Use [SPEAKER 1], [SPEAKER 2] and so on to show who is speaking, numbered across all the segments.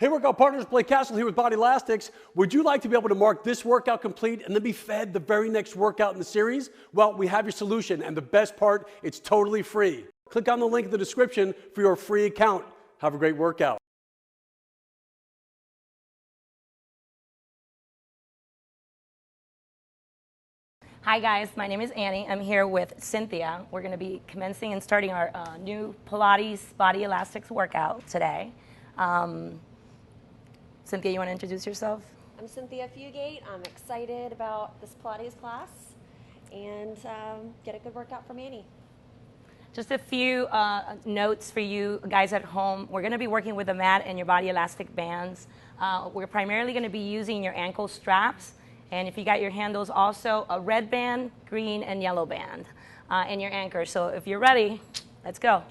[SPEAKER 1] Hey workout partners, Blake Kassel here with Bodylastics. Would you like to be able to mark this workout complete and then be fed the very next workout in the series? Well, we have your solution, and the best part, it's totally free. Click on the link in the description for your free account. Have a great workout.
[SPEAKER 2] Hi guys, my name is Annie. I'm here with Cynthia. We're going to be commencing and starting our new Pilates Bodylastics workout today. Cynthia, you want to introduce yourself?
[SPEAKER 3] I'm Cynthia Fugate. I'm excited about this Pilates class and get a good workout from Annie.
[SPEAKER 2] Just a few notes for you guys at home. We're going to be working with the mat and your body elastic bands. We're primarily going to be using your ankle straps. And if you got your handles, also a red band, green, and yellow band, and your anchor. So if you're ready, let's go.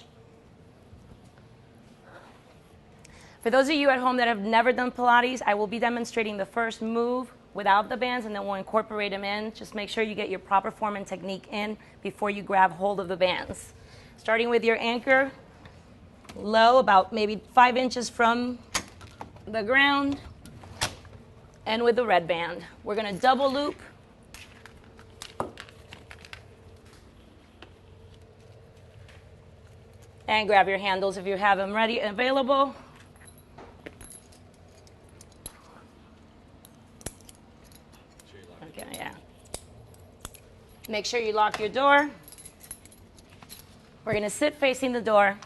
[SPEAKER 2] For those of you at home that have never done Pilates, I will be demonstrating the first move without the bands, and then we'll incorporate them in. Just make sure you get your proper form and technique in before you grab hold of the bands. Starting with your anchor, low, about maybe 5 inches from the ground. And with the red band, we're going to double loop. And grab your handles if you have them ready and available. Okay, yeah. Make sure you lock your door. We're going to sit facing the door.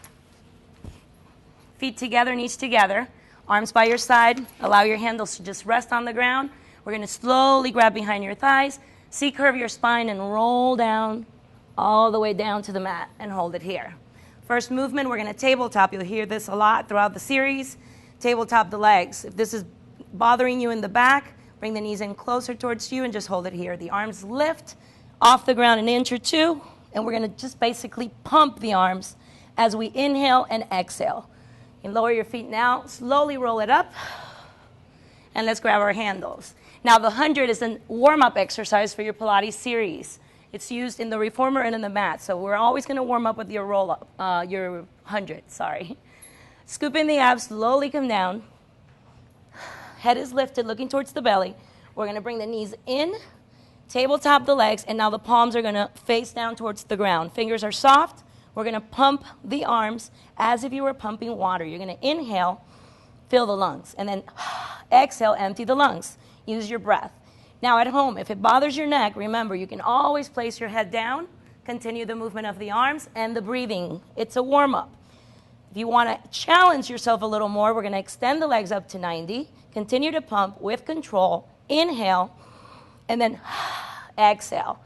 [SPEAKER 2] Feet together, knees together. Arms by your side. Allow your handles to just rest on the ground. We're going to slowly grab behind your thighs. C-curve your spine and roll down all the way down to the mat and hold it here. First movement, we're going to tabletop. You'll hear this a lot throughout the series. Tabletop the legs. If this is bothering you in the back, bring the knees in closer towards you and just hold it here. The arms lift off the ground an inch or two, and we're going to just basically pump the arms as we inhale and exhale. And lower your feet now, slowly roll it up, and let's grab our handles. Now the 100 is a warm-up exercise for your Pilates series. It's used in the reformer and in the mat, so we're always going to warm up with your roll-up, your 100, sorry. Scoop in the abs, slowly come down. Head is lifted, looking towards the belly. We're going to bring the knees in, tabletop the legs, and now the palms are going to face down towards the ground. Fingers are soft. We're going to pump the arms as if you were pumping water. You're going to inhale, fill the lungs, and then exhale, empty the lungs. Use your breath. Now at home, if it bothers your neck, remember, you can always place your head down, continue the movement of the arms and the breathing. It's a warm-up. If you want to challenge yourself a little more, we're going to extend the legs up to 90, continue to pump with control, inhale, and then exhale.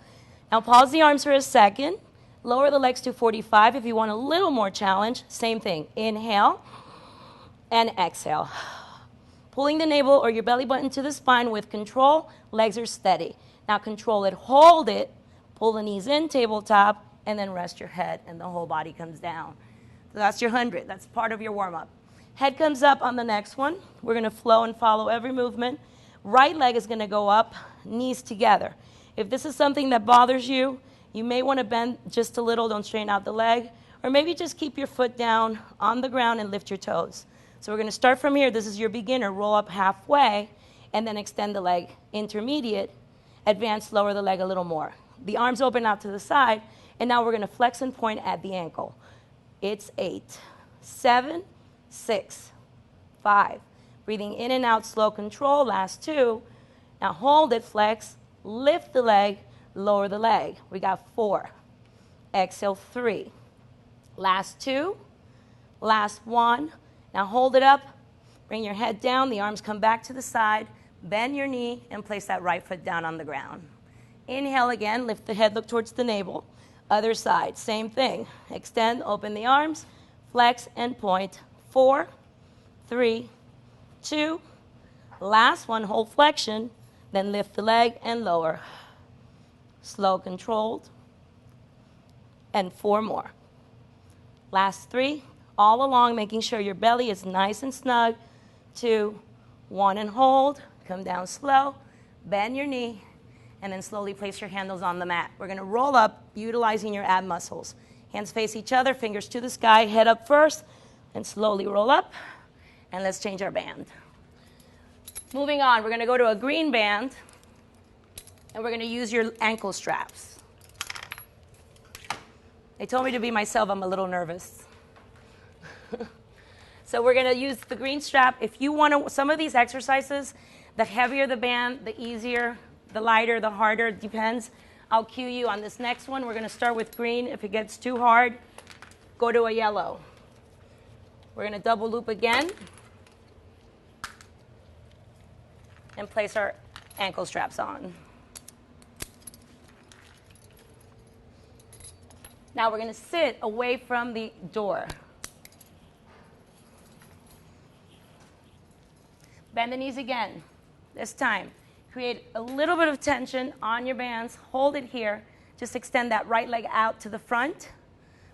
[SPEAKER 2] Now pause the arms for a second. Lower the legs to 45 if you want a little more challenge. Same thing. Inhale and exhale. Pulling the navel or your belly button to the spine with control. Legs are steady. Now control it. Hold it. Pull the knees in, tabletop, and then rest your head, and the whole body comes down. So that's your 100. That's part of your warm-up. Head comes up on the next one. We're going to flow and follow every movement. Right leg is going to go up, knees together. If this is something that bothers you, you may want to bend just a little, don't straighten out the leg, or maybe just keep your foot down on the ground and lift your toes. So we're going to start from here. This is your beginner. Roll up halfway, and then extend the leg. Intermediate, advance, lower the leg a little more. The arms open out to the side, and now we're going to flex and point at the ankle. It's 8, 7, 6, 5. Breathing in and out, slow control, last 2. Now hold it, flex, lift the leg, lower the leg. We got 4. Exhale, 3. Last 2. Last 1. Now hold it up. Bring your head down. The arms come back to the side. Bend your knee and place that right foot down on the ground. Inhale again. Lift the head, look towards the navel. Other side, same thing. Extend, open the arms. Flex and point. 4, 3, 2. Last one, hold flexion. Then lift the leg and lower. Slow, controlled, and 4 more. Last 3, all along, making sure your belly is nice and snug. 2, 1, and hold. Come down slow, bend your knee, and then slowly place your handles on the mat. We're going to roll up, utilizing your ab muscles. Hands face each other, fingers to the sky, head up first, and slowly roll up, And let's change our band. Moving on, we're going to go to a green band, and we're going to use your ankle straps. They told me to be myself. I'm a little nervous. So we're going to use the green strap. If you want to, some of these exercises, the heavier the band, the easier, the lighter, the harder, it depends. I'll cue you on this next one. We're going to start with green. If it gets too hard, go to a yellow. We're going to double loop again and place our ankle straps on. Now we're going to sit away from the door. Bend the knees again. This time, create a little bit of tension on your bands. Hold it here. Just extend that right leg out to the front.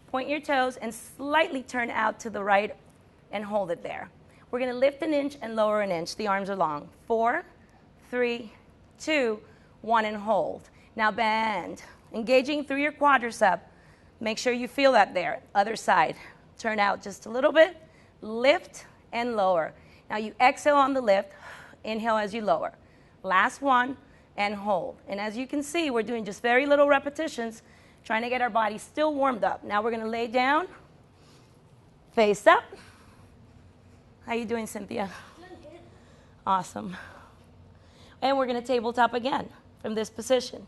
[SPEAKER 2] Point your toes and slightly turn out to the right and hold it there. We're going to lift an inch and lower an inch. The arms are long. 4, 3, 2, 1, and hold. Now bend. Engaging through your quadricep. Make sure you feel that there. Other side. Turn out just a little bit. Lift and lower. Now you exhale on the lift. Inhale as you lower. Last one, and hold. And as you can see, we're doing just very little repetitions, trying to get our body still warmed up. Now we're going to lay down, face up. How you doing, Cynthia? Awesome. And we're going to tabletop again from this position.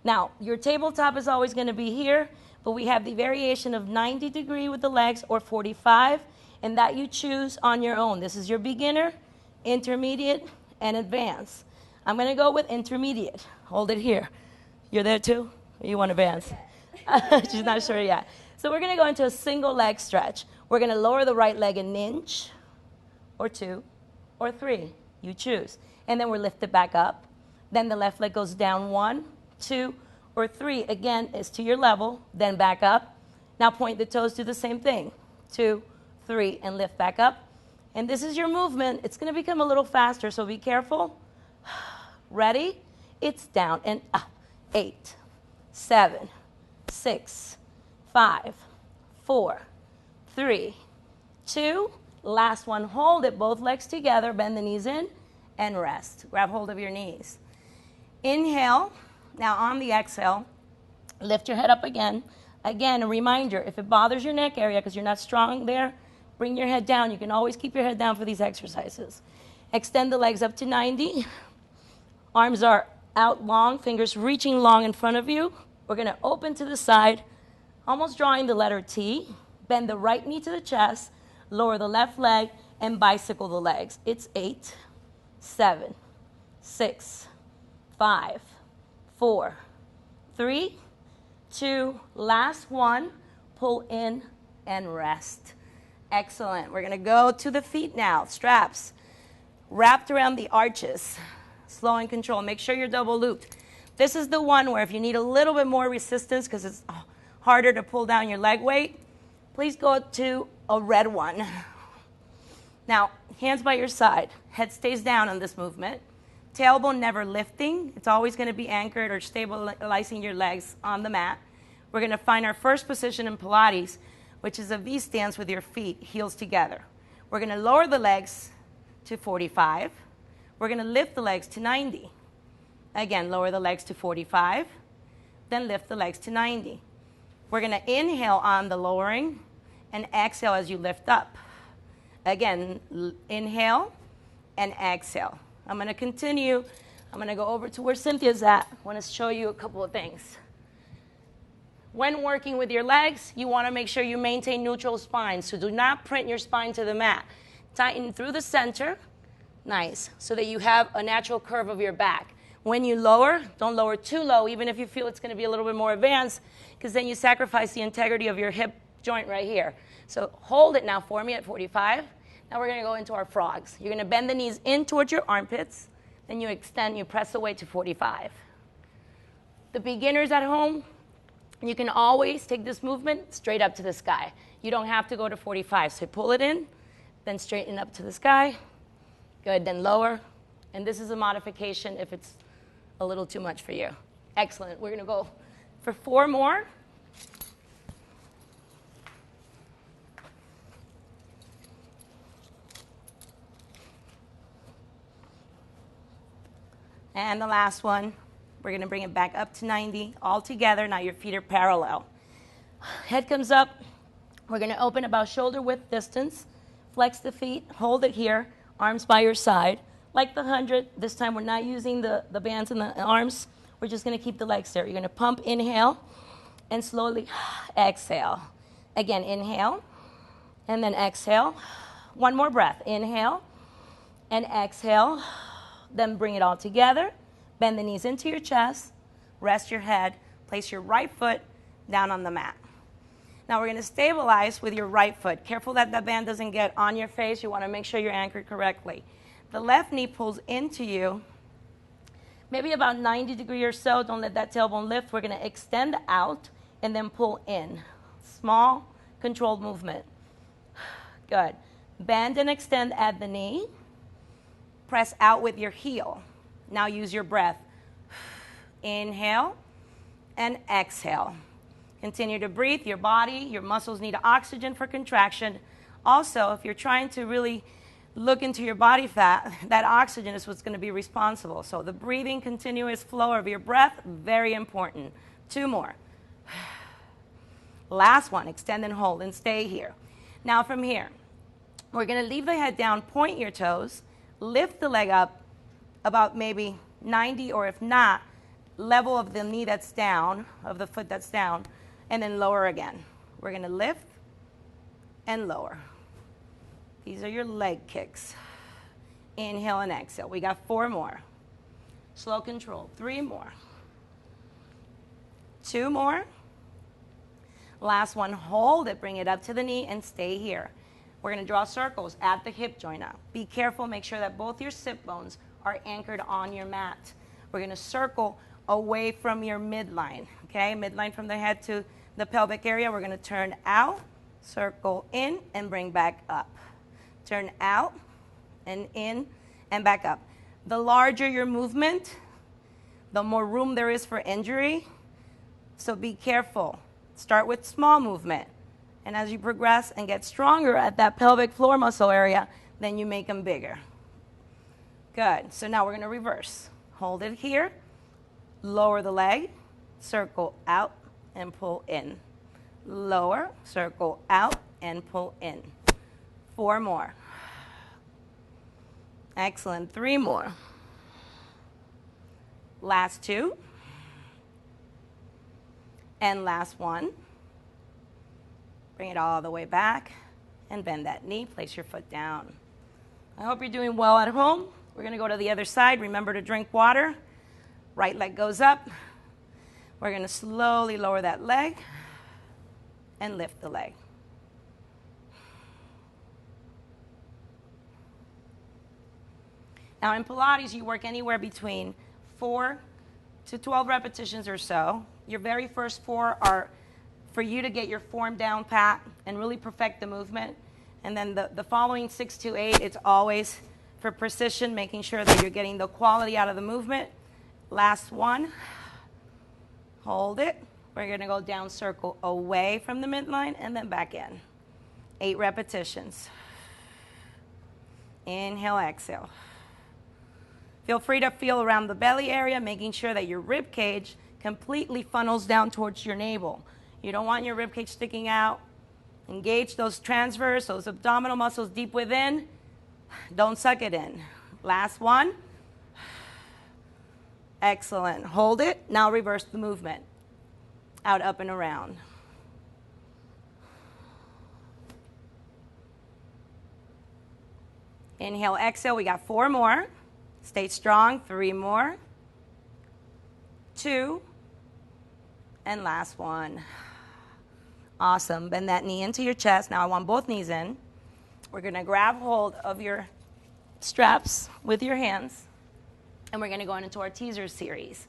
[SPEAKER 2] Now, your tabletop is always going to be here, but we have the variation of 90 degree with the legs or 45, and that you choose on your own. This is your beginner, intermediate, and advanced. I'm going to go with intermediate. Hold it here. You're there too? Or you want advanced? She's not sure yet. So we're going to go into a single leg stretch. We're going to lower the right leg an inch, or 2, or 3. You choose. And then we're lifted back up. Then the left leg goes down 1, 2, or 3. Again, is to your level. Then back up. Now point the toes, do the same thing. 2, 3, and lift back up. And this is your movement. It's going to become a little faster, so be careful. Ready? It's down and up. 8, 7, 6, 5, 4, 3, 2. Last one. Hold it. Both legs together. Bend the knees in and rest. Grab hold of your knees. Inhale. Now on the exhale, lift your head up again. Again, a reminder, if it bothers your neck area because you're not strong there, bring your head down. You can always keep your head down for these exercises. Extend the legs up to 90. Arms are out long, fingers reaching long in front of you. We're going to open to the side, almost drawing the letter T. Bend the right knee to the chest, lower the left leg, and bicycle the legs. It's 8, 7, 6, 5, 4, 3, 2. Last one. Pull in and rest. Excellent. We're going to go to the feet now. Straps wrapped around the arches. Slow and control. Make sure you're double looped. This is the one where if you need a little bit more resistance because it's harder to pull down your leg weight, please go to a red one. Now, hands by your side. Head stays down on this movement. Tailbone never lifting. It's always going to be anchored or stabilizing your legs on the mat. We're going to find our first position in Pilates, which is a V stance with your feet, heels together. We're going to lower the legs to 45. We're going to lift the legs to 90. Again, lower the legs to 45. Then lift the legs to 90. We're going to inhale on the lowering and exhale as you lift up. Again, inhale and exhale. I'm going to continue. I'm going to go over to where Cynthia's at. I want to show you a couple of things. When working with your legs, you want to make sure you maintain neutral spine. So do not print your spine to the mat. Tighten through the center. Nice. So that you have a natural curve of your back. When you lower, don't lower too low, even if you feel it's going to be a little bit more advanced, because then you sacrifice the integrity of your hip joint right here. So hold it now for me at 45. Now we're going to go into our frogs. You're going to bend the knees in towards your armpits. Then you extend, you press away to 45. The beginners at home, you can always take this movement straight up to the sky. You don't have to go to 45. So pull it in, then straighten up to the sky. Good, then lower. And this is a modification if it's a little too much for you. Excellent. We're going to go for 4 more. And the last one, we're going to bring it back up to 90 all together. Now your feet are parallel. Head comes up. We're going to open about shoulder width distance. Flex the feet. Hold it here. Arms by your side. Like the 100, this time we're not using the bands in the arms. We're just going to keep the legs there. You're going to pump, inhale, and slowly exhale. Again, inhale, and then exhale. One more breath. Inhale, and exhale. Then bring it all together. Bend the knees into your chest. Rest your head. Place your right foot down on the mat. Now we're going to stabilize with your right foot. Careful that the band doesn't get on your face. You want to make sure you're anchored correctly. The left knee pulls into you, maybe about 90 degrees or so. Don't let that tailbone lift. We're going to extend out and then pull in. Small, controlled movement. Good. Bend and extend at the knee. Press out with your heel. Now use your breath. Inhale and exhale. Continue to breathe. Your body, your muscles need oxygen for contraction. Also, if you're trying to really look into your body fat, that oxygen is what's going to be responsible. So the breathing, continuous flow of your breath, very important. 2 more. Last one, extend and hold and stay here. Now from here, we're going to leave the head down, point your toes, lift the leg up about maybe 90, or if not, level of the knee that's down, of the foot that's down, and then lower again. We're going to lift and lower. These are your leg kicks. Inhale and exhale. We got 4 more. Slow control. 3 more. 2 more. Last one. Hold it. Bring it up to the knee and stay here. We're going to draw circles at the hip joint now. Be careful. Make sure that both your sit bones are anchored on your mat. We're going to circle away from your midline. Okay? Midline from the head to the pelvic area. We're going to turn out, circle in, and bring back up. Turn out and in and back up. The larger your movement, the more room there is for injury. So be careful. Start with small movement. And as you progress and get stronger at that pelvic floor muscle area, then you make them bigger. Good. So now we're going to reverse. Hold it here. Lower the leg. Circle out and pull in. Lower, circle out and pull in. 4 more. Excellent. 3 more. Last 2. And last 1. Bring it all the way back and bend that knee. Place your foot down. I hope you're doing well at home. We're going to go to the other side. Remember to drink water. Right leg goes up. We're going to slowly lower that leg and lift the leg. Now in Pilates, you work anywhere between 4 to 12 repetitions or so. Your very first 4 are for you to get your form down pat and really perfect the movement. And then the following 6 to 8, it's always for precision, making sure that you're getting the quality out of the movement. Last 1. Hold it. We're going to go down, circle away from the midline, and then back in. 8 repetitions. Inhale, exhale. Feel free to feel around the belly area, making sure that your rib cage completely funnels down towards your navel. You don't want your rib cage sticking out. Engage those transverse, those abdominal muscles deep within. Don't suck it in. Last 1. Excellent. Hold it. Now reverse the movement. Out, up, and around. Inhale, exhale. We got 4 more. Stay strong. 3 more. 2. And last 1. Awesome. Bend that knee into your chest. Now I want both knees in. We're going to grab hold of your straps with your hands, and we're going to go into our teaser series.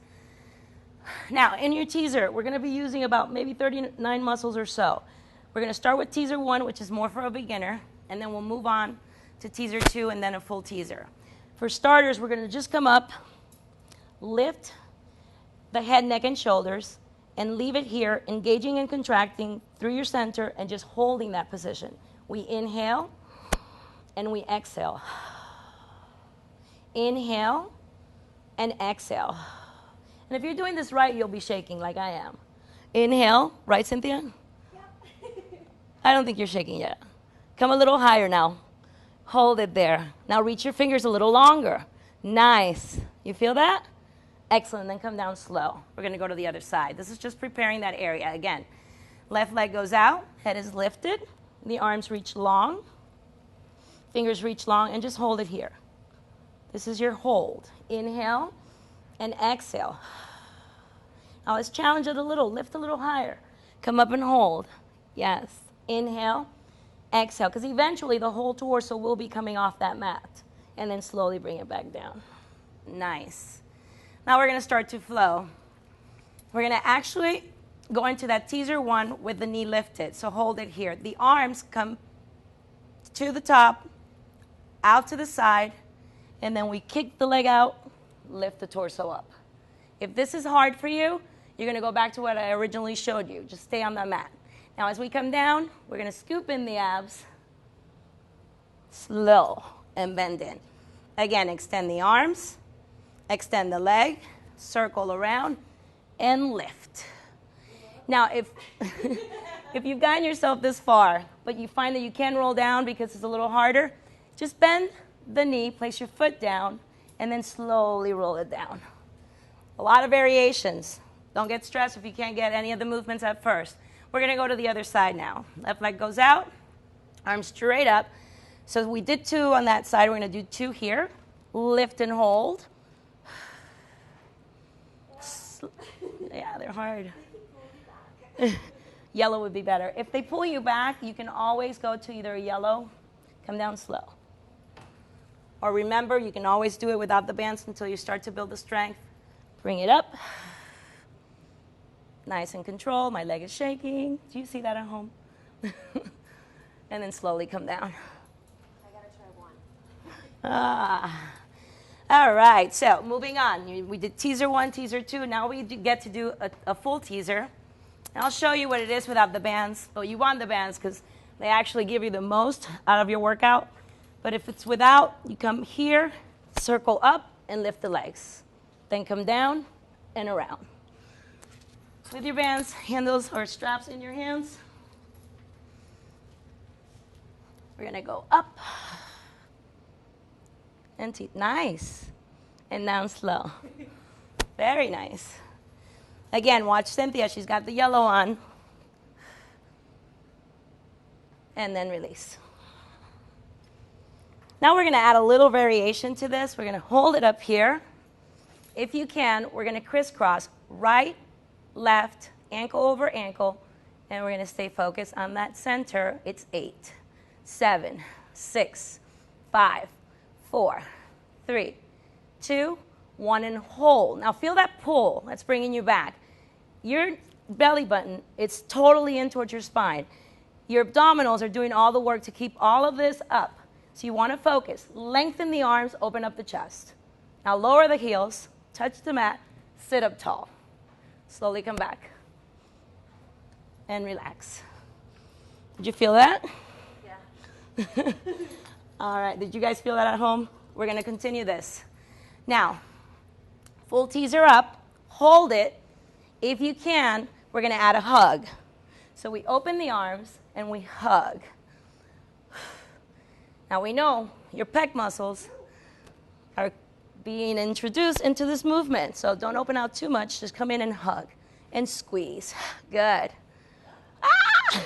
[SPEAKER 2] Now, in your teaser, we're going to be using about maybe 39 muscles or so. We're going to start with teaser 1, which is more for a beginner, and then we'll move on to teaser 2 and then a full teaser. For starters, we're going to just come up, lift the head, neck, and shoulders, and leave it here, engaging and contracting through your center and just holding that position. We inhale and we exhale. Inhale and exhale. And if you're doing this right, you'll be shaking like I am. Inhale, right, Cynthia?
[SPEAKER 3] Yep.
[SPEAKER 2] I don't think you're shaking yet. Come a little higher now. Hold it there. Now reach your fingers a little longer. Nice. You feel that? Excellent. Then come down slow. We're going to go to the other side. This is just preparing that area. Again, left leg goes out, head is lifted, the arms reach long, fingers reach long, and just hold it here. This is your hold. Inhale and exhale. Now let's challenge it a little. Lift a little higher. Come up and hold. Yes. Inhale, exhale, because eventually the whole torso will be coming off that mat. And then slowly bring it back down. Nice. Now we're going to start to flow. We're going to actually go into that teaser one with the knee lifted. So hold it here. The arms come to the top, out to the side, and then we kick the leg out, lift the torso up. If this is hard for you, you're going to go back to what I originally showed you. Just stay on the mat. Now as we come down, we're going to scoop in the abs, slow, and bend in. Again, extend the arms, extend the leg, circle around, and lift. Now, if you've gotten yourself this far, but you find that you can roll down because it's a little harder, just bend the knee, place your foot down, and then slowly roll it down. A lot of variations. Don't get stressed if you can't get any of the movements at first. We're going to go to the other side now. Left leg goes out, arms straight up. So we did 2 on that side. We're going to do 2 here. Lift and hold. Yeah, they're hard. Yellow would be better. If they pull you back, you can always go to either a yellow, come down slow. Or remember, you can always do it without the bands until you start to build the strength. Bring it up. Nice and controlled. My leg is shaking. Do you see that at home? And then slowly come down.
[SPEAKER 3] I gotta try one.
[SPEAKER 2] All right, so moving on. We did teaser 1, teaser 2. Now we get to do a full teaser. And I'll show you what it is without the bands. But you want the bands because they actually give you the most out of your workout. But if it's without, you come here, circle up, and lift the legs. Then come down and around. With your bands, handles or straps in your hands. We're going to go up. And nice. And down slow. Very nice. Again, watch Cynthia. She's got the yellow on. And then release. Now we're going to add a little variation to this. We're going to hold it up here. If you can, we're going to crisscross right, left, ankle over ankle, and we're going to stay focused on that center. It's 8, 7, 6, 5, 4, 3, 2, 1, and hold. Now feel that pull that's bringing you back. Your belly button, it's totally in towards your spine. Your abdominals are doing all the work to keep all of this up. So you want to focus. Lengthen the arms, open up the chest. Now lower the heels, touch the mat, sit up tall. Slowly come back. And relax. Did you feel that?
[SPEAKER 3] Yeah.
[SPEAKER 2] All right, did you guys feel that at home? We're going to continue this. Now, full teaser up, hold it. If you can, we're going to add a hug. So we open the arms and we hug. Now we know your pec muscles are being introduced into this movement. So don't open out too much, just come in and hug and squeeze. Good. Ah!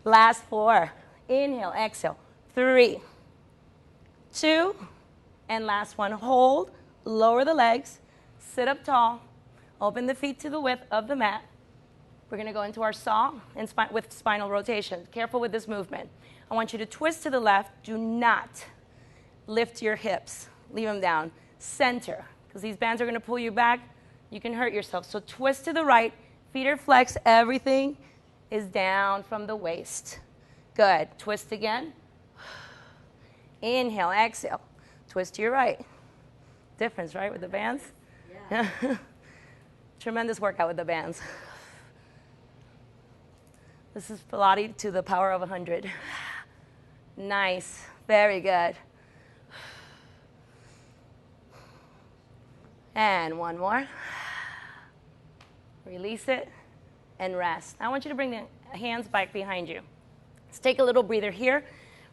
[SPEAKER 2] Last 4. Inhale, exhale. 3, 2, and last one. Hold, lower the legs, sit up tall, open the feet to the width of the mat. We're going to go into our saw and with spinal rotation. Careful with this movement. I want you to twist to the left. Do not lift your hips. Leave them down. Center, because these bands are going to pull you back. You can hurt yourself. So twist to the right. Feet are flexed. Everything is down from the waist. Good. Twist again. Inhale, exhale. Twist to your right. Difference, right, with the bands? Yeah. Tremendous workout with the bands. This is Pilates to the power of 100. Nice. Very good. And one more. Release it and rest. I want you to bring the hands back behind you. Let's take a little breather here.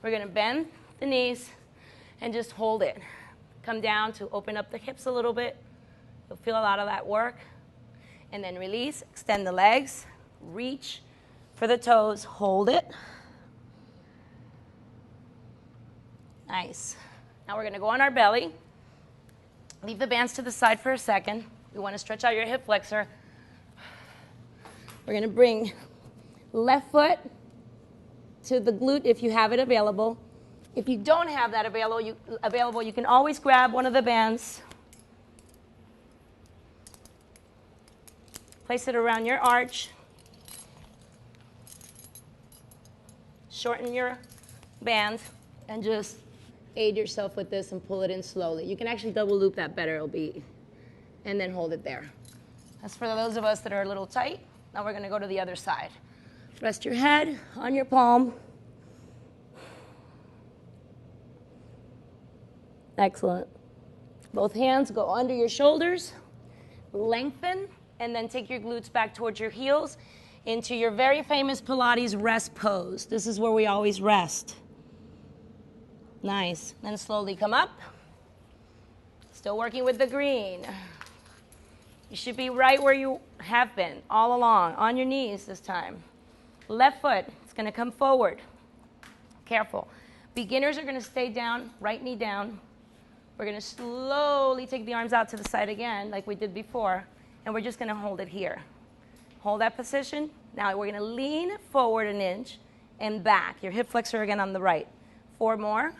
[SPEAKER 2] We're going to bend the knees and just hold it. Come down to open up the hips a little bit. You'll feel a lot of that work. And then release, extend the legs, reach for the toes, hold it. Nice. Now we're going to go on our belly. Leave the bands to the side for a second. We want to stretch out your hip flexor. We're going to bring left foot to the glute if you have it available. If you don't have that available, you can always grab one of the bands. Place it around your arch. Shorten your band and just aid yourself with this and pull it in slowly. You can actually double loop that better, it'll be, and then hold it there. That's for those of us that are a little tight. Now we're going to go to the other side. Rest your head on your palm. Excellent. Both hands go under your shoulders. Lengthen, and then take your glutes back towards your heels into your very famous Pilates rest pose. This is where we always rest. Nice. Then slowly come up. Still working with the green. You should be right where you have been all along, on your knees this time. Left foot is going to come forward. Careful. Beginners are going to stay down, right knee down. We're going to slowly take the arms out to the side again, like we did before, and we're just going to hold it here. Hold that position. Now we're going to lean forward an inch and back. Your hip flexor again on the right. 4 more.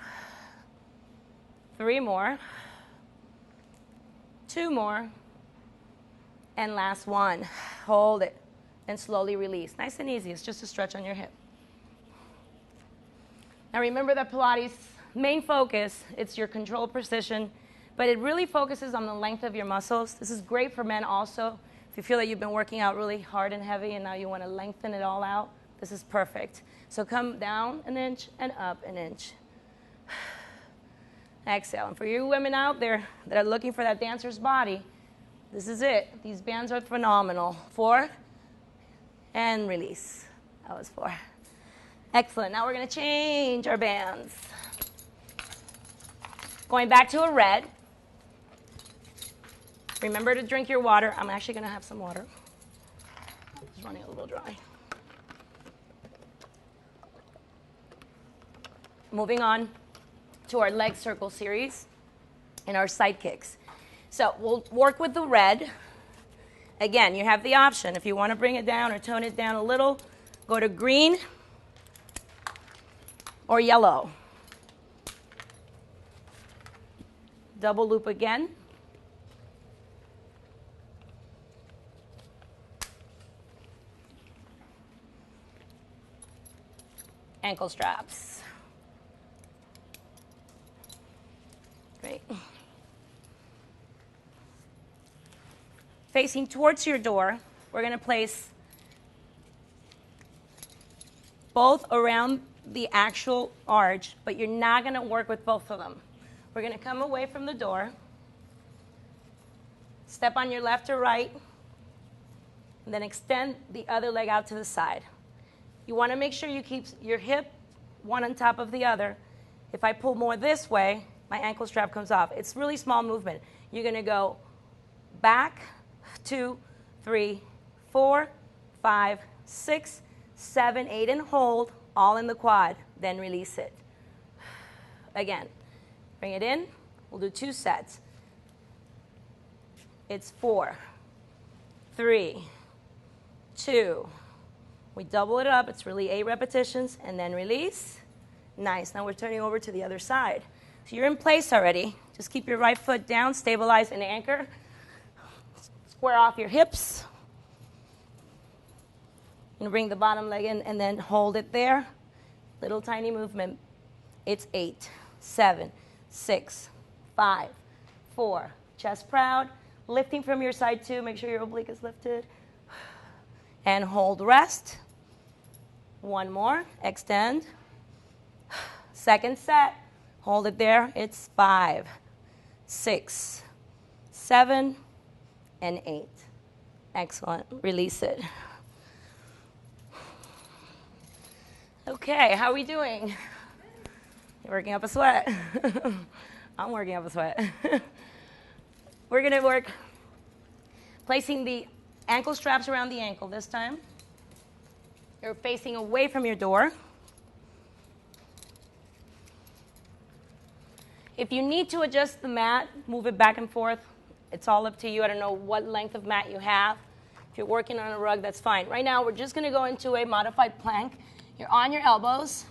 [SPEAKER 2] 3 more. 2 more. And last one. Hold it and slowly release. Nice and easy. It's just a stretch on your hip. Now remember that Pilates main focus, it's your control precision, but it really focuses on the length of your muscles. This is great for men also. If you feel that you've been working out really hard and heavy and now you want to lengthen it all out, this is perfect. So come down an inch and up an inch. Exhale. And for you women out there that are looking for that dancer's body, this is it. These bands are phenomenal. 4 and release. That was 4. Excellent. Now we're going to change our bands. Going back to a red. Remember to drink your water. I'm actually going to have some water. It's running a little dry. Moving on to our leg circle series and our side kicks. So we'll work with the red. Again, you have the option. If you want to bring it down or tone it down a little, go to green or yellow. Double loop again. Ankle straps. Great. Facing towards your door, we're going to place both around the actual arch, but you're not going to work with both of them. We're going to come away from the door, step on your left or right, and then extend the other leg out to the side. You want to make sure you keep your hip one on top of the other. If I pull more this way, my ankle strap comes off. It's really small movement. You're going to go back, 2, 3, 4, 5, 6, 7, 8, and hold, all in the quad. Then release it. Again, bring it in. We'll do 2 sets. It's 4, 3, 2. We double it up. It's really 8 repetitions, and then release. Nice. Now we're turning over to the other side. So you're in place already. Just keep your right foot down, stabilize and anchor. Square off your hips. And bring the bottom leg in and then hold it there. Little tiny movement. It's 8, 7, 6, 5, 4. Chest proud. Lifting from your side too. Make sure your oblique is lifted. And hold, rest. 1 more. Extend. Second set. Hold it there. It's 5, 6, 7, and 8. Excellent. Release it. Okay, how are we doing? You're working up a sweat. I'm working up a sweat. We're going to work placing the ankle straps around the ankle this time. You're facing away from your door. If you need to adjust the mat, move it back and forth. It's all up to you. I don't know what length of mat you have. If you're working on a rug, that's fine. Right now, we're just going to go into a modified plank. You're on your elbows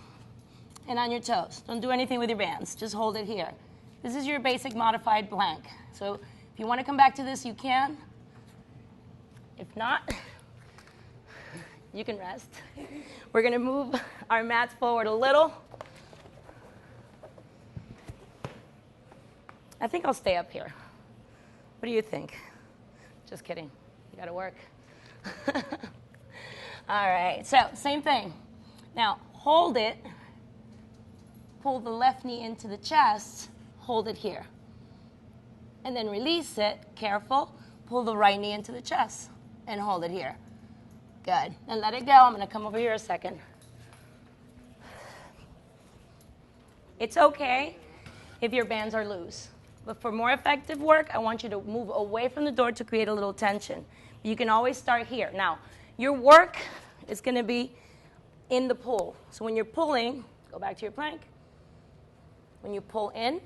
[SPEAKER 2] and on your toes. Don't do anything with your bands. Just hold it here. This is your basic modified plank. So if you want to come back to this, you can. If not, you can rest. We're going to move our mats forward a little. I think I'll stay up here. What do you think? Just kidding. You got to work. All right. So same thing. Now hold it. Pull the left knee into the chest. Hold it here. And then release it. Careful. Pull the right knee into the chest and hold it here. Good. And let it go. I'm going to come over here a second. It's okay if your bands are loose. But for more effective work, I want you to move away from the door to create a little tension. You can always start here. Now, your work is going to be in the pull. So when you're pulling, go back to your plank. When you pull in,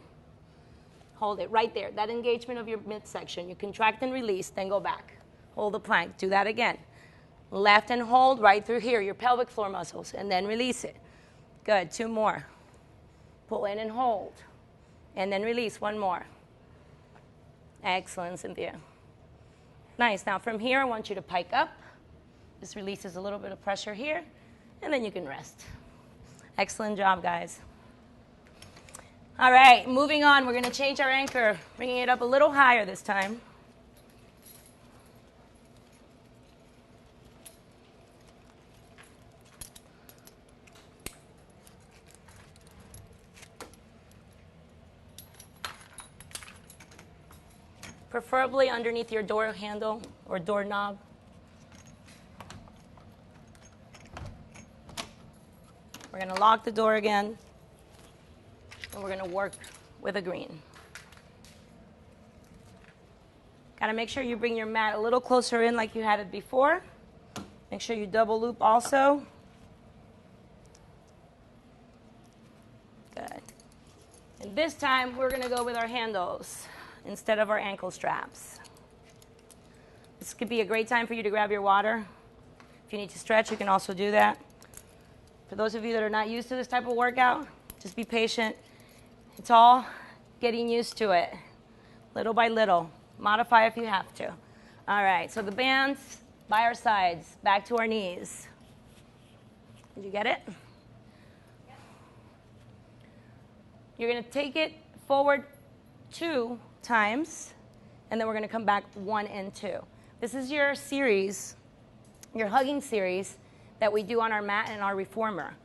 [SPEAKER 2] hold it right there. That engagement of your midsection. You contract and release, then go back. Hold the plank. Do that again. Left and hold right through here, your pelvic floor muscles, and then release it. Good. 2 more. Pull in and hold. And then release. 1 more. Excellent, Cynthia. Nice. Now from here, I want you to pike up. This releases a little bit of pressure here, and then you can rest. Excellent job, guys. All right, moving on. We're going to change our anchor, bringing it up a little higher this time. Preferably underneath your door handle or doorknob. We're going to lock the door again, and we're going to work with a green. Got to make sure you bring your mat a little closer in like you had it before. Make sure you double loop also. Good. And this time, we're going to go with our handles instead of our ankle straps. This could be a great time for you to grab your water. If you need to stretch, you can also do that. For those of you that are not used to this type of workout, just be patient. It's all getting used to it, little by little. Modify if you have to. All right, so the bands by our sides, back to our knees. Did you get it? You're going to take it forward 2 times, and then we're going to come back 1 and 2. This is your series, your hugging series that we do on our mat and our reformer.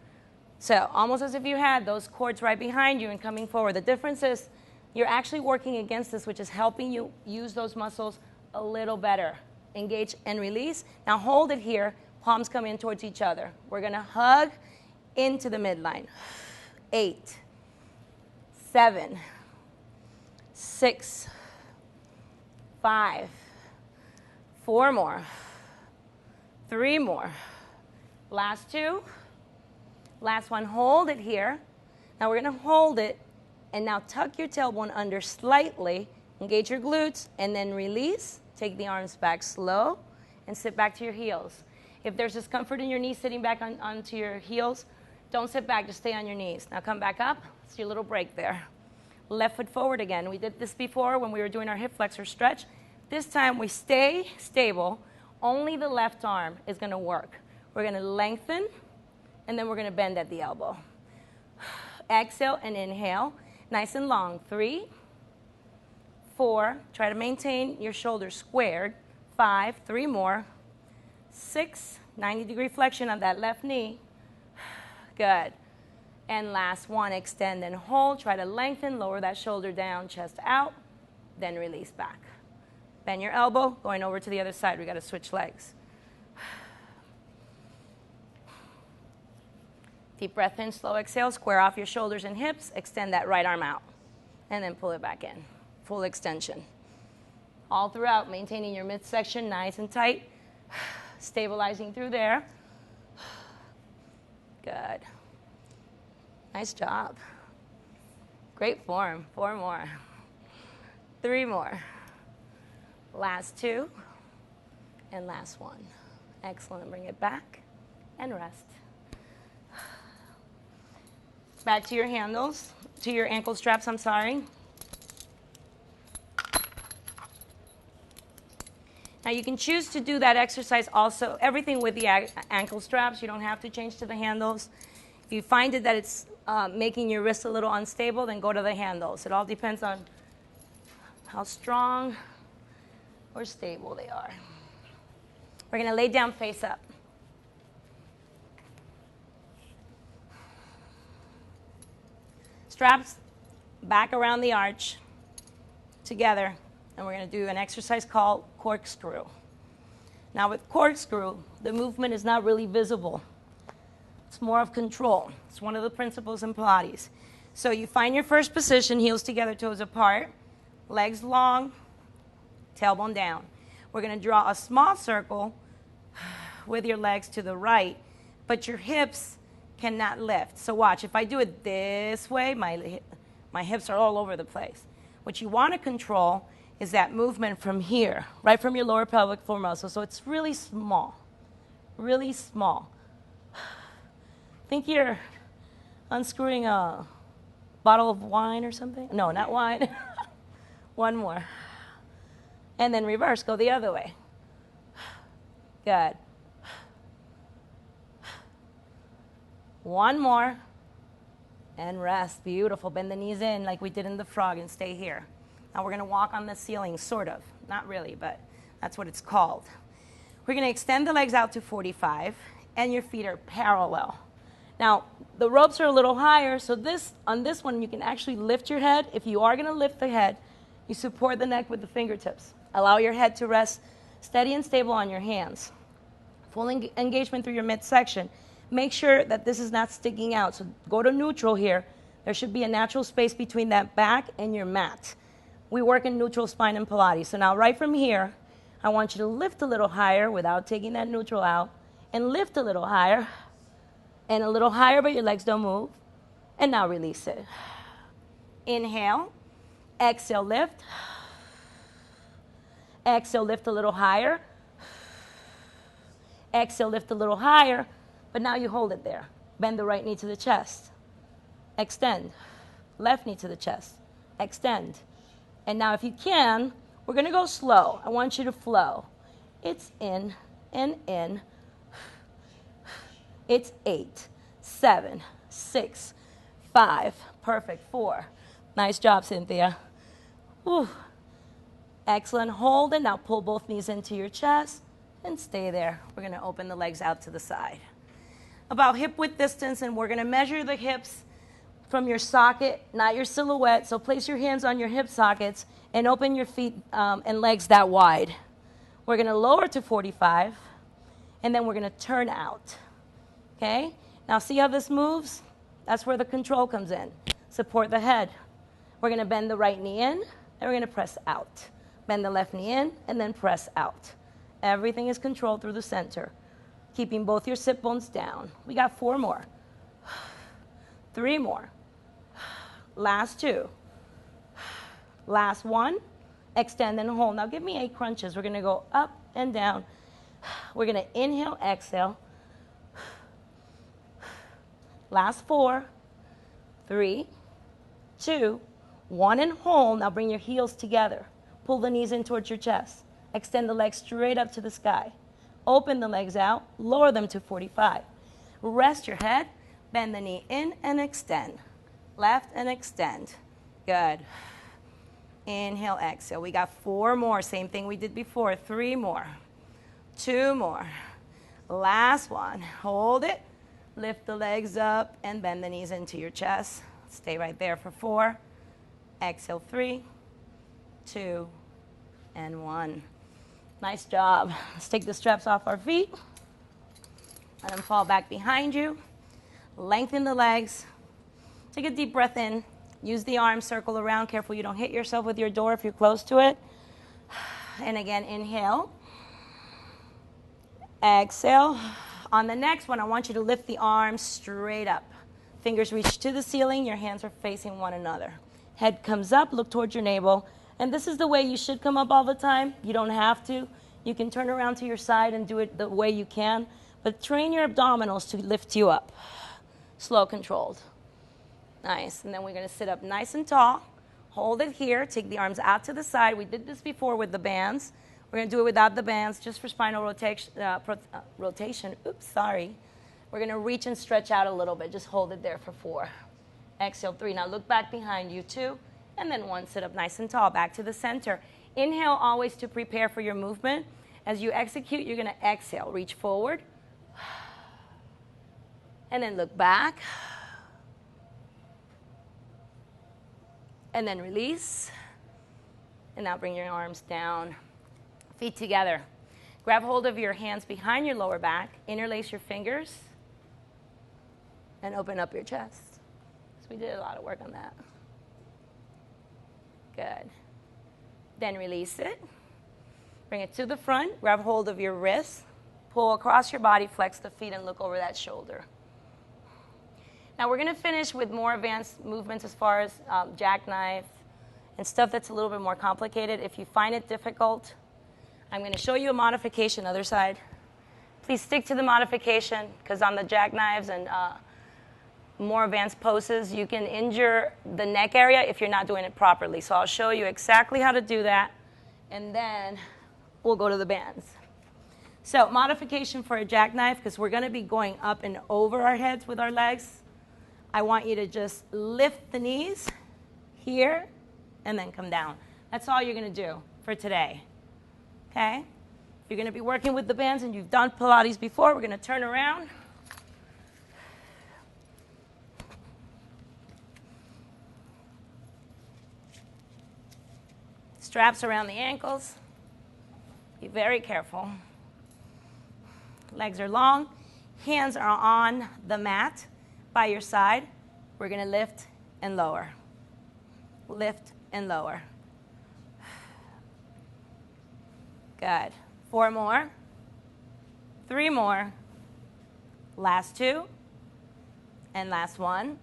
[SPEAKER 2] So almost as if you had those cords right behind you and coming forward. The difference is you're actually working against this, which is helping you use those muscles a little better. Engage and release. Now hold it here. Palms come in towards each other. We're going to hug into the midline. 8, 7, 6, 5, 4 more, 3 more. Last 2. Last one, hold it here. Now we're going to hold it, and now tuck your tailbone under slightly, engage your glutes, and then release. Take the arms back slow, and sit back to your heels. If there's discomfort in your knees sitting back onto your heels, don't sit back, just stay on your knees. Now come back up. It's your little break there. Left foot forward again. We did this before when we were doing our hip flexor stretch. This time we stay stable. Only the left arm is going to work. We're going to lengthen, and then we're going to bend at the elbow. Exhale and inhale. Nice and long. 3, 4. Try to maintain your shoulders squared. 5. 3 more. 6. 90-degree flexion on that left knee. Good. And last one, extend and hold. Try to lengthen, lower that shoulder down, chest out, then release back. Bend your elbow, going over to the other side. We got to switch legs. Deep breath in, slow exhale, square off your shoulders and hips, extend that right arm out, and then pull it back in. Full extension. All throughout, maintaining your midsection nice and tight, stabilizing through there. Good. Nice job. Great form. 4 more. 3 more. Last 2, and last 1. Excellent. Bring it back and rest. Back to your handles, to your ankle straps, I'm sorry. Now you can choose to do that exercise also, everything with the ankle straps. You don't have to change to the handles. If you find it that it's making your wrist a little unstable, then go to the handles. It all depends on how strong or stable they are. We're going to lay down face up. Straps back around the arch together, and we're going to do an exercise called corkscrew. Now with corkscrew, the movement is not really visible. It's more of control. It's one of the principles in Pilates. So you find your first position, heels together, toes apart, legs long, tailbone down. We're going to draw a small circle with your legs to the right, but your hips cannot lift. So watch, if I do it this way, my hips are all over the place. What you want to control is that movement from here, right from your lower pelvic floor muscle. So it's really small, really small. Think you're unscrewing a bottle of wine or something. No, not wine. 1 more. And then reverse, go the other way. Good. 1 more. And rest. Beautiful. Bend the knees in like we did in the frog and stay here. Now we're going to walk on the ceiling, sort of. Not really, but that's what it's called. We're going to extend the legs out to 45, and your feet are parallel. Now, the ropes are a little higher, so on this one, you can actually lift your head. If you are going to lift the head, you support the neck with the fingertips. Allow your head to rest steady and stable on your hands. Full engagement through your midsection. Make sure that this is not sticking out. So go to neutral here. There should be a natural space between that back and your mat. We work in neutral spine and Pilates. So now right from here, I want you to lift a little higher without taking that neutral out, and lift a little higher, and a little higher, but your legs don't move. And now release it. Inhale. Exhale, lift. Exhale, lift a little higher. Exhale, lift a little higher. But now you hold it there. Bend the right knee to the chest. Extend. Left knee to the chest. Extend. And now if you can, we're going to go slow. I want you to flow. It's in and in. It's 8, 7, 6, 5. Perfect. 4. Nice job, Cynthia. Whew. Excellent. Hold it. Now pull both knees into your chest and stay there. We're going to open the legs out to the side. About hip width distance, and we're going to measure the hips from your socket, not your silhouette. So place your hands on your hip sockets and open your feet and legs that wide. We're going to lower to 45, and then we're going to turn out. Okay? Now see how this moves? That's where the control comes in. Support the head. We're going to bend the right knee in, and we're going to press out. Bend the left knee in, and then press out. Everything is controlled through the center, keeping both your sit bones down. We got 4 more. 3 more. Last 2. Last 1. Extend and hold. Now give me 8 crunches. We're going to go up and down. We're going to inhale, exhale. Last 4. 3, 2, 1, and hold. Now bring your heels together. Pull the knees in towards your chest. Extend the legs straight up to the sky. Open the legs out. Lower them to 45. Rest your head. Bend the knee in and extend. Left and extend. Good. Inhale, exhale. We got 4 more. Same thing we did before. 3 more. 2 more. Last 1. Hold it. Lift the legs up and bend the knees into your chest. Stay right there for 4. Exhale, 3, 2, and 1. Nice job. Let's take the straps off our feet. Let them fall back behind you. Lengthen the legs. Take a deep breath in. Use the arms, circle around. Careful you don't hit yourself with your door if you're close to it. And again, inhale. Exhale. On the next one, I want you to lift the arms straight up. Fingers reach to the ceiling. Your hands are facing one another. Head comes up. Look towards your navel. And this is the way you should come up all the time. You don't have to. You can turn around to your side and do it the way you can. But train your abdominals to lift you up. Slow, controlled. Nice. And then we're going to sit up nice and tall. Hold it here. Take the arms out to the side. We did this before with the bands. We're going to do it without the bands, just for spinal rotation. Oops, sorry. We're going to reach and stretch out a little bit. Just hold it there for 4. Exhale, 3. Now look back behind you, 2. And then 1. Sit up nice and tall. Back to the center. Inhale always to prepare for your movement. As you execute, you're going to exhale. Reach forward. And then look back. And then release. And now bring your arms down. Feet together. Grab hold of your hands behind your lower back. Interlace your fingers. And open up your chest. So we did a lot of work on that. Good. Then release it. Bring it to the front. Grab hold of your wrists. Pull across your body. Flex the feet and look over that shoulder. Now we're going to finish with more advanced movements as far as jackknife and stuff that's a little bit more complicated. If you find it difficult, I'm going to show you a modification, other side. Please stick to the modification, because on the jackknives and more advanced poses, you can injure the neck area if you're not doing it properly. So I'll show you exactly how to do that, and then we'll go to the bands. So modification for a jackknife, because we're going to be going up and over our heads with our legs. I want you to just lift the knees here and then come down. That's all you're going to do for today. Okay? If you're going to be working with the bands and you've done Pilates before, we're going to turn around. Straps around the ankles. Be very careful. Legs are long. Hands are on the mat by your side. We're going to lift and lower. Lift and lower. Good. 4 more. 3 more. Last 2. And last 1.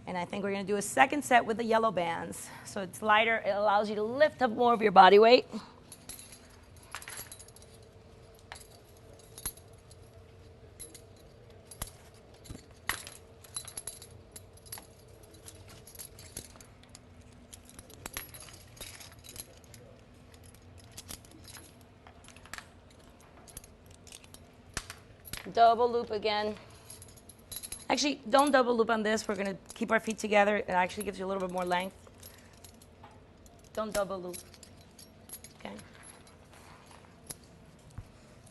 [SPEAKER 2] And I think we're going to do a second set with the yellow bands. So it's lighter. It allows you to lift up more of your body weight. Double loop again. Actually, don't double loop on this. We're going to keep our feet together. It actually gives you a little bit more length. Don't double loop. Okay.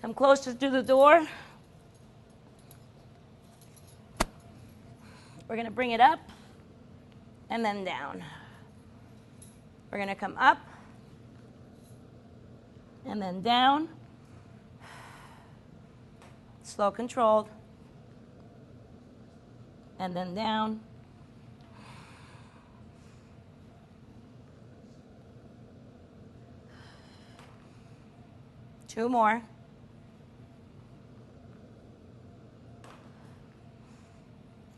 [SPEAKER 2] Come closer to the door. We're going to bring it up and then down. We're going to come up and then down. Slow, controlled, and then down. Two more.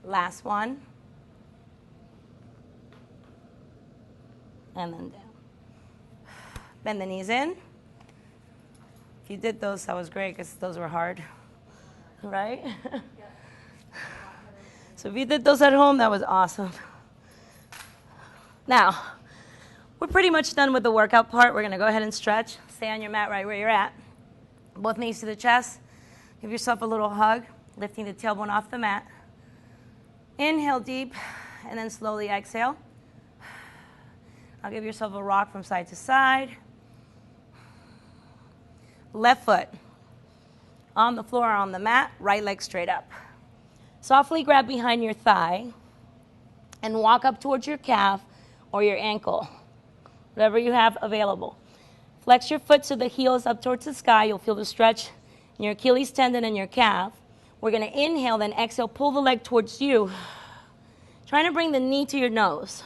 [SPEAKER 2] Last one. And then down. Bend the knees in. If you did those, that was great, because those were hard. Right? So if you did those at home, that was awesome. Now, we're pretty much done with the workout part. We're going to go ahead and stretch. Stay on your mat right where you're at. Both knees to the chest. Give yourself a little hug, lifting the tailbone off the mat. Inhale deep, and then slowly exhale. I'll give yourself a rock from side to side. Left foot on the floor or on the mat, right leg straight up. Softly grab behind your thigh and walk up towards your calf or your ankle, whatever you have available. Flex your foot so the heel is up towards the sky. You'll feel the stretch in your Achilles tendon and your calf. We're going to inhale, then exhale, pull the leg towards you. Trying to bring the knee to your nose.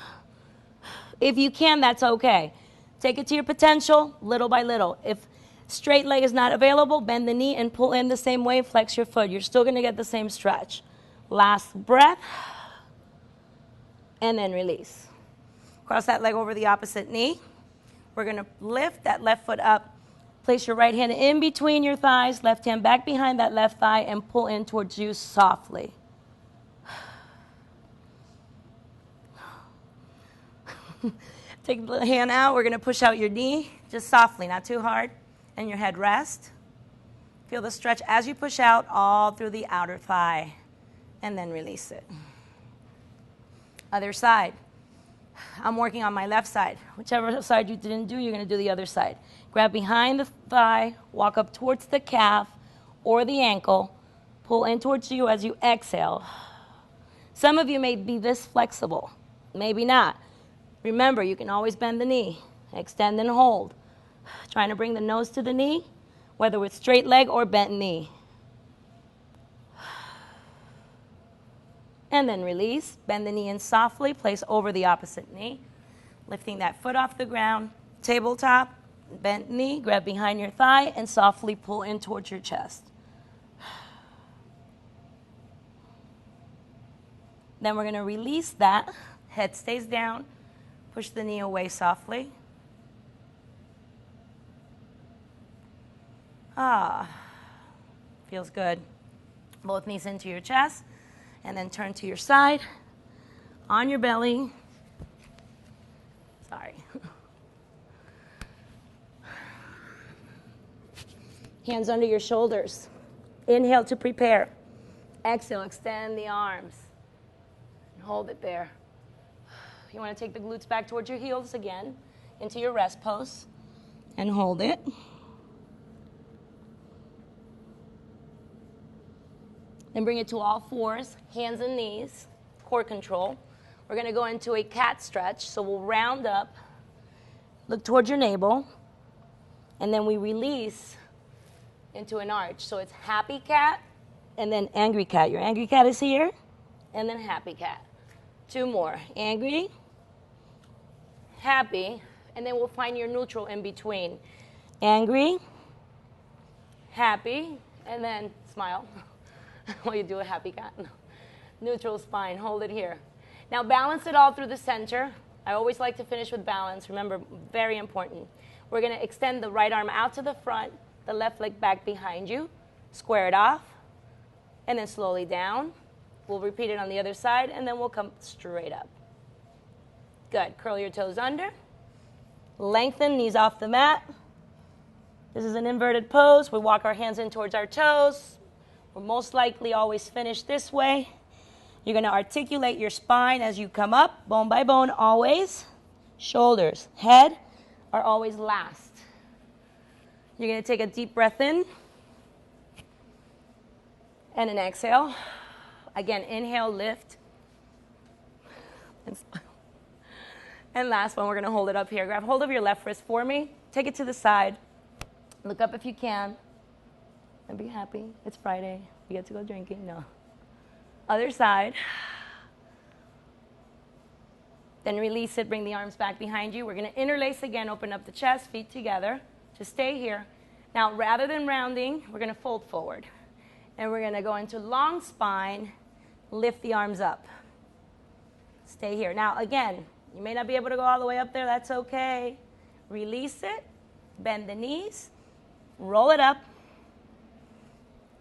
[SPEAKER 2] If you can, that's okay. Take it to your potential, little by little. If straight leg is not available, bend the knee and pull in the same way, flex your foot. You're still going to get the same stretch. Last breath, and then release. Cross that leg over the opposite knee. We're going to lift that left foot up. Place your right hand in between your thighs, left hand back behind that left thigh, and pull in towards you softly. Take the hand out. We're going to push out your knee, just softly, not too hard, and your head rest. Feel the stretch as you push out all through the outer thigh, and then release it. Other side. I'm working on my left side. Whichever side you didn't do, you're going to do the other side. Grab behind the thigh, walk up towards the calf or the ankle, pull in towards you as you exhale. Some of you may be this flexible, maybe not. Remember, you can always bend the knee, extend and hold. Trying to bring the nose to the knee, whether with straight leg or bent knee. And then release, bend the knee in softly, place over the opposite knee. Lifting that foot off the ground, tabletop, bent knee, grab behind your thigh, and softly pull in towards your chest. Then we're going to release that. Head stays down. Push the knee away softly. Feels good. Both knees into your chest. And then turn to your side, on your belly. Sorry. Hands under your shoulders. Inhale to prepare. Exhale, extend the arms. And hold it there. You want to take the glutes back towards your heels again, into your rest pose, and hold it. Then bring it to all fours, hands and knees, core control. We're going to go into a cat stretch, so we'll round up, look towards your navel, and then we release into an arch. So it's happy cat and then angry cat. Your angry cat is here, and then happy cat. Two more, angry, happy, and then we'll find your neutral in between. Angry, happy, and then smile. While you do a happy cat. Neutral spine, hold it here. Now balance it all through the center. I always like to finish with balance. Remember, very important. We're going to extend the right arm out to the front, the left leg back behind you, square it off, and then slowly down. We'll repeat it on the other side, and then we'll come straight up. Good. Curl your toes under. Lengthen, knees off the mat. This is an inverted pose. We walk our hands in towards our toes. We'll most likely always finish this way. You're going to articulate your spine as you come up, bone by bone, always. Shoulders, head are always last. You're going to take a deep breath in and an exhale. Again, inhale, lift. And last one, we're going to hold it up here. Grab hold of your left wrist for me. Take it to the side. Look up if you can. And be happy. It's Friday. You get to go drinking. No. Other side. Then release it. Bring the arms back behind you. We're going to interlace again. Open up the chest. Feet together. Just stay here. Now, rather than rounding, we're going to fold forward. And we're going to go into long spine. Lift the arms up. Stay here. Now, again, you may not be able to go all the way up there. That's okay. Release it. Bend the knees. Roll it up.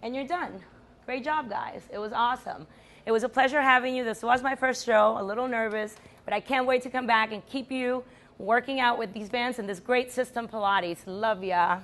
[SPEAKER 2] And you're done. Great job, guys. It was awesome. It was a pleasure having you. This was my first show, a little nervous, but I can't wait to come back and keep you working out with these bands and this great system Pilates. Love ya.